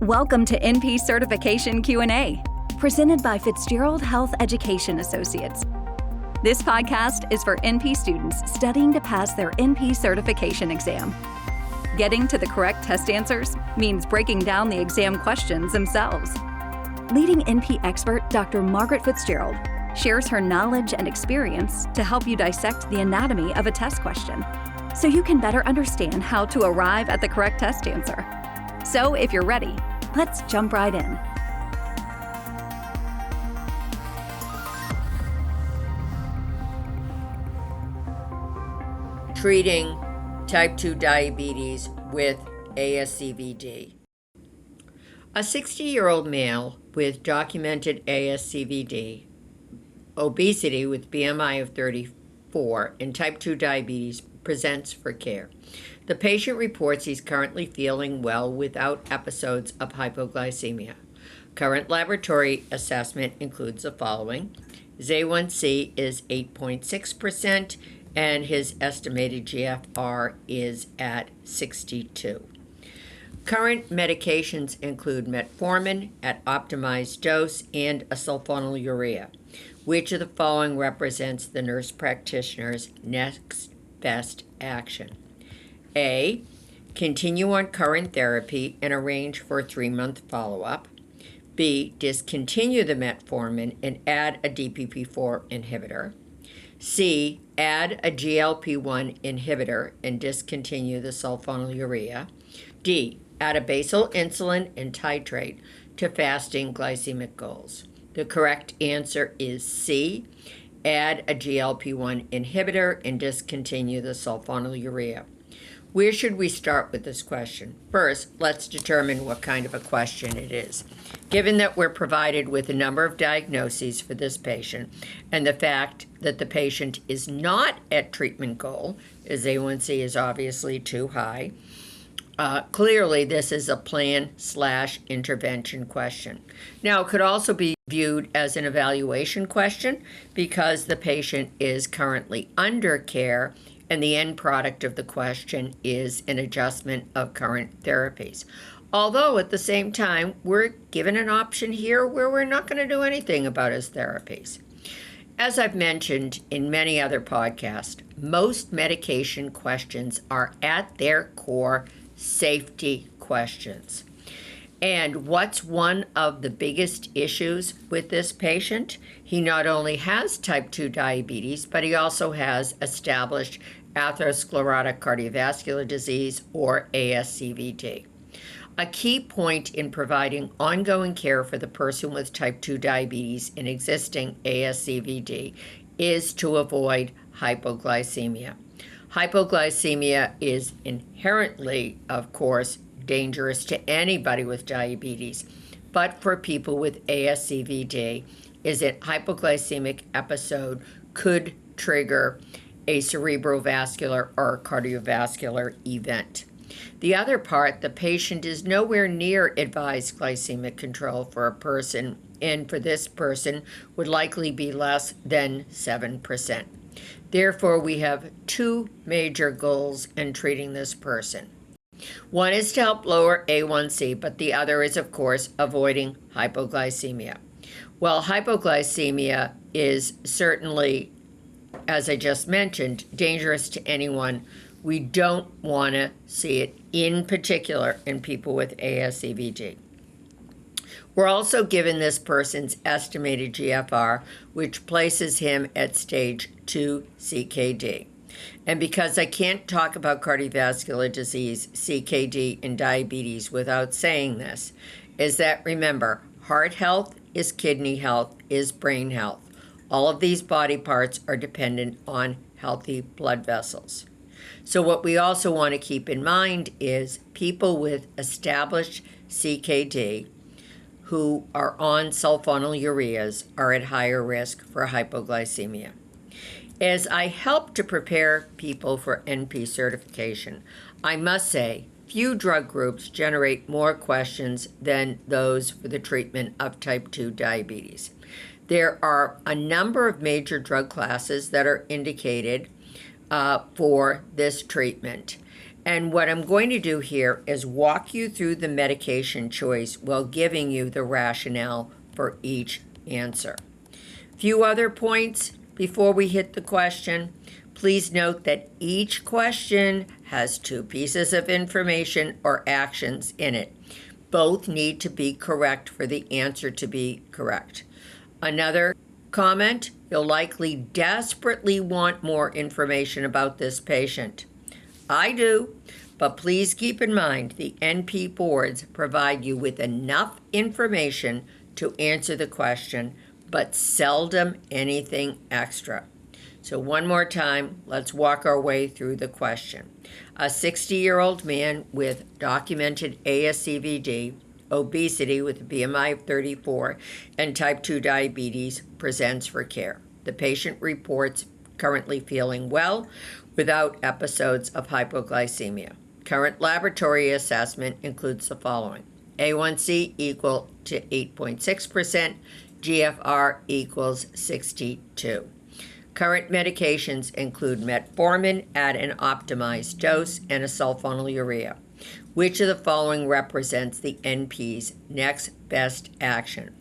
Welcome to NP Certification Q&A, presented by Fitzgerald Health Education Associates. This podcast is for NP students studying to pass their NP certification exam. Getting to the correct test answers means breaking down the exam questions themselves. Leading NP expert Dr. Margaret Fitzgerald shares her knowledge and experience to help you dissect the anatomy of a test question, so you can better understand how to arrive at the correct test answer. So if you're ready, let's jump right in. Treating type 2 diabetes with ASCVD. A 60-year-old male with documented ASCVD, obesity with BMI of 34, and type 2 diabetes presents for care. The patient reports he's currently feeling well without episodes of hypoglycemia. Current laboratory assessment includes the following. His A1C is 8.6%, and his estimated GFR is at 62. Current medications include metformin at optimized dose and a sulfonyl urea. Which of the following represents the nurse practitioner's next best action? A, continue on current therapy and arrange for a 3-month follow-up. B, discontinue the metformin and add a DPP-4 inhibitor. C, add a GLP-1 inhibitor and discontinue the sulfonyl urea. D, add a basal insulin and titrate to fasting glycemic goals. The correct answer is C, add a GLP-1 inhibitor and discontinue the sulfonyl urea. Where should we start with this question? First, let's determine what kind of a question it is. Given that we're provided with a number of diagnoses for this patient and the fact that the patient is not at treatment goal, his A1C is obviously too high, clearly this is a plan/intervention question. Now, it could also be viewed as an evaluation question because the patient is currently under care and the end product of the question is an adjustment of current therapies. Although at the same time, we're given an option here where we're not going to do anything about his therapies. As I've mentioned in many other podcasts, most medication questions are at their core safety questions. And what's one of the biggest issues with this patient? He not only has type 2 diabetes, but he also has established atherosclerotic cardiovascular disease, or ASCVD. A key point in providing ongoing care for the person with type 2 diabetes and existing ASCVD is to avoid hypoglycemia. Hypoglycemia is inherently, of course, dangerous to anybody with diabetes, but for people with ASCVD, is that hypoglycemic episode could trigger a cerebrovascular or cardiovascular event. The other part, the patient is nowhere near advised glycemic control for a person, and for this person would likely be less than 7%. Therefore, we have two major goals in treating this person. One is to help lower A1C, but the other is, of course, avoiding hypoglycemia. Well, hypoglycemia is certainly, as I just mentioned, dangerous to anyone. We don't want to see it, in particular, in people with ASCVD. We're also given this person's estimated GFR, which places him at stage 2 CKD. And because I can't talk about cardiovascular disease, CKD, and diabetes without saying this, is that, remember, heart health is kidney health, is brain health. All of these body parts are dependent on healthy blood vessels. So what we also want to keep in mind is people with established CKD who are on sulfonyl ureas are at higher risk for hypoglycemia. As I help to prepare people for NP certification, I must say few drug groups generate more questions than those for the treatment of type 2 diabetes. There are a number of major drug classes that are indicated for this treatment. And what I'm going to do here is walk you through the medication choice while giving you the rationale for each answer. Few other points before we hit the question. Please note that each question has 2 pieces of information or actions in it. Both need to be correct for the answer to be correct. Another comment, you'll likely desperately want more information about this patient. I do, but please keep in mind the NP boards provide you with enough information to answer the question, but seldom anything extra. So one more time, let's walk our way through the question. A 60-year-old man with documented ASCVD, obesity with a BMI of 34, and type 2 diabetes presents for care. The patient reports currently feeling well without episodes of hypoglycemia. Current laboratory assessment includes the following: A1C equal to 8.6%, GFR equals 62. Current medications include metformin at an optimized dose and a sulfonyl urea. Which of the following represents the NP's next best action?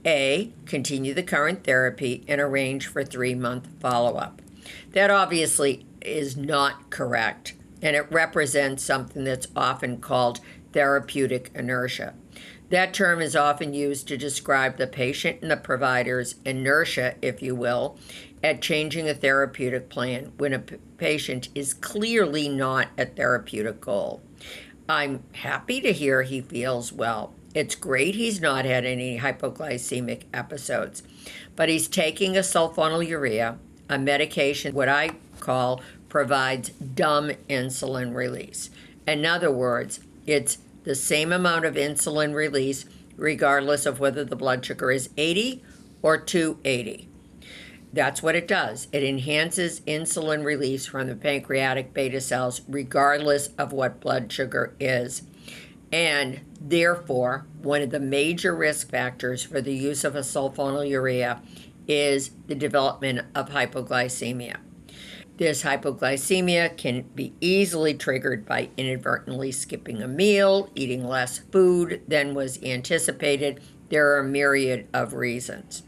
A, continue the current therapy and arrange for 3-month follow-up. That obviously is not correct, and it represents something that's often called therapeutic inertia. That term is often used to describe the patient and the provider's inertia, if you will, at changing a therapeutic plan when a patient is clearly not at therapeutic goal. I'm happy to hear he feels well. It's great he's not had any hypoglycemic episodes, but he's taking a sulfonyl urea, a medication what I call provides dumb insulin release. In other words, it's the same amount of insulin release regardless of whether the blood sugar is 80 or 280. That's what it does. It enhances insulin release from the pancreatic beta cells regardless of what blood sugar is. And therefore, one of the major risk factors for the use of a sulfonyl urea is the development of hypoglycemia. This hypoglycemia can be easily triggered by inadvertently skipping a meal, eating less food than was anticipated. There are a myriad of reasons.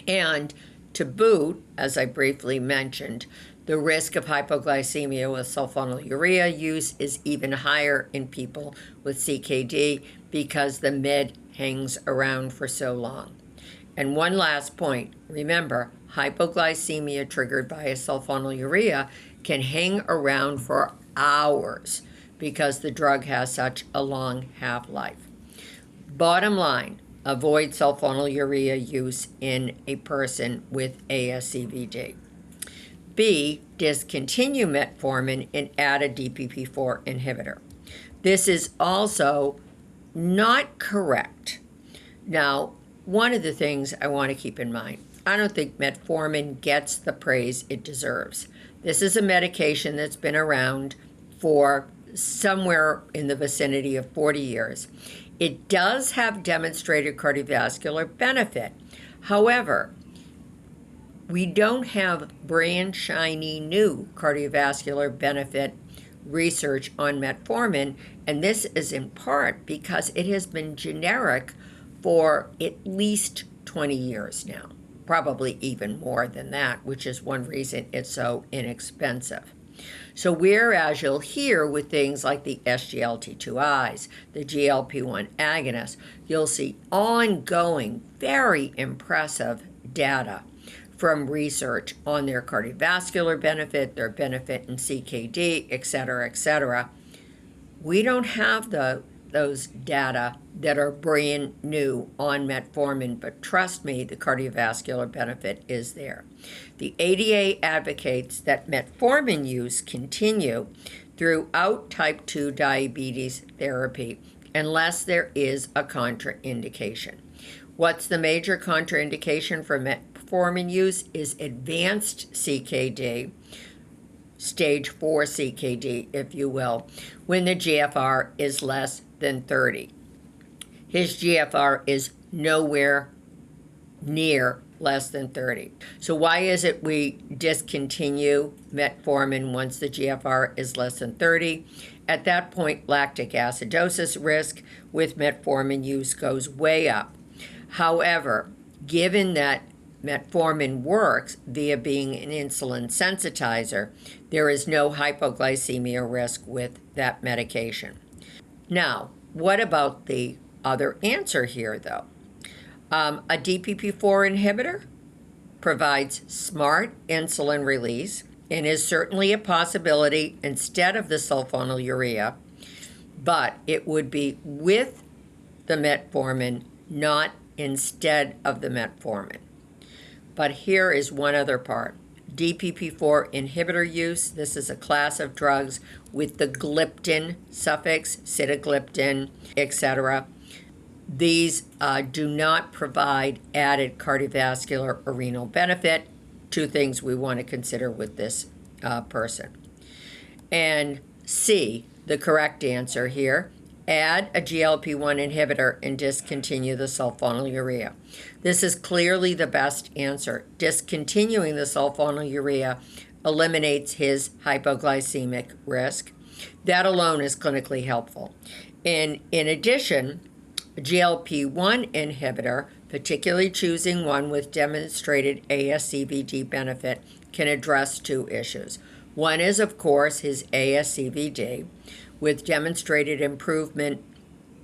And to boot, as I briefly mentioned, the risk of hypoglycemia with sulfonyl urea use is even higher in people with CKD because the med hangs around for so long. And one last point, remember, hypoglycemia triggered by a sulfonyl urea can hang around for hours because the drug has such a long half-life. Bottom line, avoid sulfonyl urea use in a person with ASCVD. B, discontinue metformin and add a DPP-4 inhibitor. This is also not correct. Now, one of the things I want to keep in mind, I don't think metformin gets the praise it deserves. This is a medication that's been around for somewhere in the vicinity of 40 years. It does have demonstrated cardiovascular benefit. However, we don't have brand shiny new cardiovascular benefit research on metformin, and this is in part because it has been generic for at least 20 years now, probably even more than that, which is one reason it's so inexpensive. So whereas you'll hear with things like the SGLT2Is, the GLP-1 agonists, you'll see ongoing, very impressive data from research on their cardiovascular benefit, their benefit in CKD, et cetera, we don't have those data that are brand new on metformin, but trust me, the cardiovascular benefit is there. The ADA advocates that metformin use continue throughout type 2 diabetes therapy unless there is a contraindication. What's the major contraindication for metformin use is advanced CKD, stage 4 CKD, if you will, when the GFR is less than 30. His GFR is nowhere near less than 30. So why is it we discontinue metformin once the GFR is less than 30? At that point, lactic acidosis risk with metformin use goes way up. However, given that metformin works via being an insulin sensitizer, there is no hypoglycemia risk with that medication. Now, what about the other answer here, though? A DPP-4 inhibitor provides smart insulin release and is certainly a possibility instead of the sulfonyl urea, but it would be with the metformin, not instead of the metformin. But here is one other part. DPP-4 inhibitor use, this is a class of drugs with the gliptin suffix, sitagliptin, etc. These do not provide added cardiovascular or renal benefit, two things we want to consider with this person. And C, the correct answer here, add a GLP-1 inhibitor and discontinue the sulfonyl urea. This is clearly the best answer. Discontinuing the sulfonyl urea eliminates his hypoglycemic risk. That alone is clinically helpful. And in addition, a GLP-1 inhibitor, particularly choosing one with demonstrated ASCVD benefit, can address two issues. One is, of course, his ASCVD, with demonstrated improvement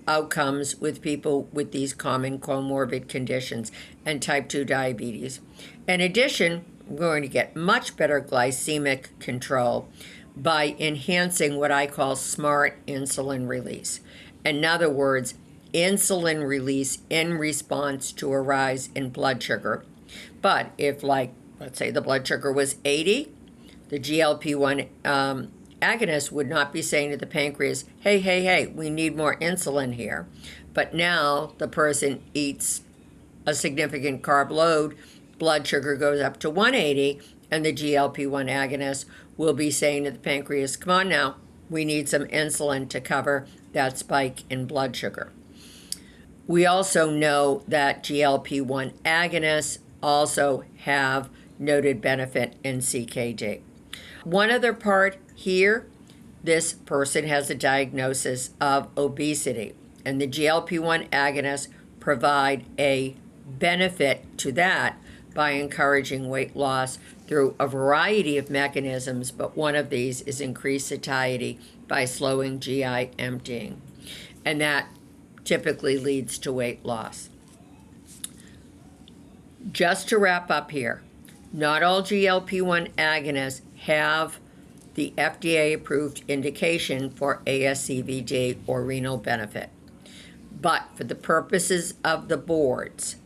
outcomes with people with these common comorbid conditions and type 2 diabetes. In addition, we're going to get much better glycemic control by enhancing what I call smart insulin release. In other words, insulin release in response to a rise in blood sugar. But if, like, let's say the blood sugar was 80, the GLP-1 agonist would not be saying to the pancreas, hey, we need more insulin here. But now the person eats a significant carb load, blood sugar goes up to 180, and the GLP-1 agonist will be saying to the pancreas, come on now, we need some insulin to cover that spike in blood sugar. We also know that GLP-1 agonists also have noted benefit in CKD. One other part here, this person has a diagnosis of obesity, and the GLP-1 agonists provide a benefit to that by encouraging weight loss through a variety of mechanisms, but one of these is increased satiety by slowing GI emptying, and that typically leads to weight loss. Just to wrap up here, not all GLP-1 agonists have the FDA-approved indication for ASCVD or renal benefit. But for the purposes of the boards,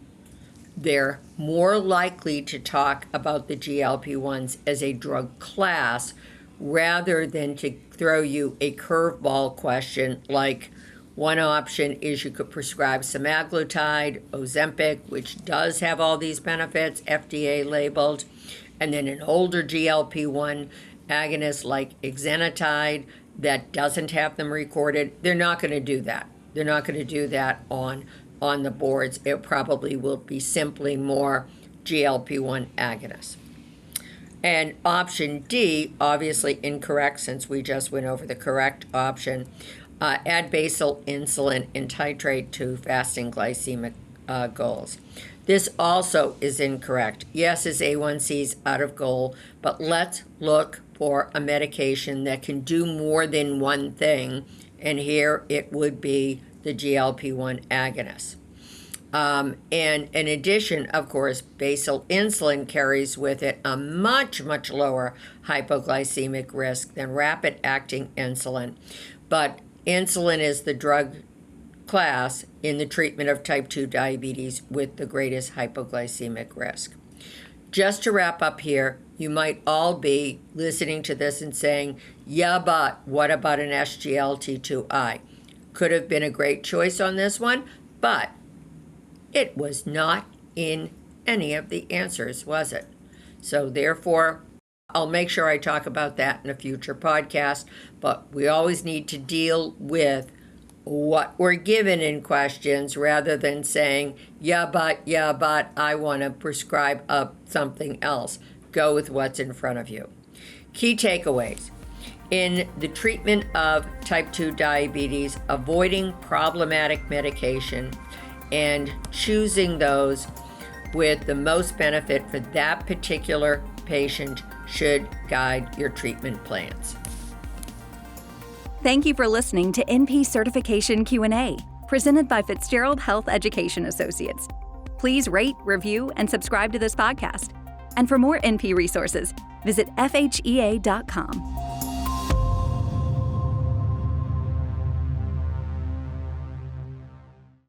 they're more likely to talk about the GLP-1s as a drug class rather than to throw you a curveball question like, one option is you could prescribe semaglutide, Ozempic, which does have all these benefits, FDA labeled, and then an older GLP-1 agonist like exenatide that doesn't have them recorded. They're not going to do that. They're not going to do that on the boards. It probably will be simply more GLP-1 agonists. And option D, obviously incorrect since we just went over the correct option. Add basal insulin and titrate to fasting glycemic goals. This also is incorrect. Yes, his A1C is out of goal, but let's look for a medication that can do more than one thing, and here it would be the GLP-1 agonist. And in addition, of course, basal insulin carries with it a much, much lower hypoglycemic risk than rapid-acting insulin, but insulin is the drug class in the treatment of type 2 diabetes with the greatest hypoglycemic risk. Just to wrap up here, you might all be listening to this and saying, yeah, but what about an SGLT2I? Could have been a great choice on this one, but it was not in any of the answers, was it? So therefore, I'll make sure I talk about that in a future podcast, but we always need to deal with what we're given in questions rather than saying, yeah, but I want to prescribe something else. Go with what's in front of you. Key takeaways. In the treatment of type 2 diabetes, avoiding problematic medication and choosing those with the most benefit for that particular patient should guide your treatment plans. Thank you for listening to NP Certification Q&A, presented by Fitzgerald Health Education Associates. Please rate, review, and subscribe to this podcast. And for more NP resources, visit FHEA.com.